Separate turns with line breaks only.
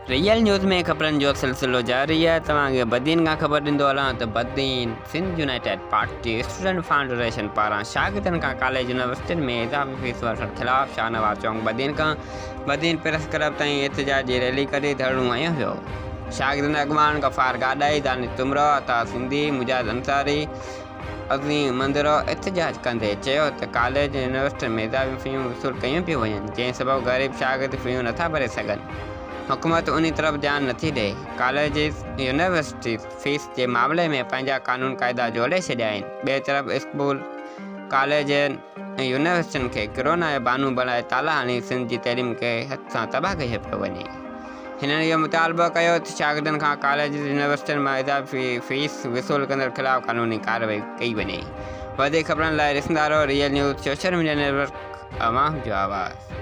Real news में खबरनि जो सिलसिलो जारी है। तव्हांखे بدين खां ख़बर ॾींदो हलां त Badin Sindh united party student federation पारां शागردن खां कॉलेज यूनिवर्सिटियुनि में इज़ाफी फीस वठण ख़िलाफ़ शाहनवाज़ चौक بدين प्रेस क्लब ताईं احتجاج जी रैली करे धरणो हयो वियो। शागردن अॻवान गफ़ार गाॾाई दानिश तुमरा अता सिंधी मुजाहिद अंसारी अज़ीम मंदिरो احتجاج कंदे चयो त कॉलेज यूनिवर्सिटी में इज़ाफी फ़ीयूं वसूल कयूं पियूं वञनि, जंहिं सबबु ग़रीब शागिर्द फ़ीयूं नथा भरे सघनि। हुकूमत उन तरफ़ ध्यान नथी ॾे। कॉलेजिस यूनिवर्सिटी फीस जे मामले में पंहिंजा कानून क़ाइदा जोड़े छॾिया आहिनि। ॿिए तरफ़ स्कूल कॉलेजनि ऐं यूनिवर्सिटियुनि खे कोरोना जे बहानू बणाए ताला हणी सिंध जी तइलीम खे हथ सां तबाह कयो पियो वञे। हिननि इहो मुतालबो कयो त शागिर्दनि खां कॉलेज यूनिवर्सिटियुनि मां इज़ाफ़ी फीस वसूल कंदड़ ख़िलाफ़ कानूनी कार्रवाई कई वञे। वधीक ख़बरनि लाइ ॾिसंदा रहो real news social media network अवाम जो आवाज़।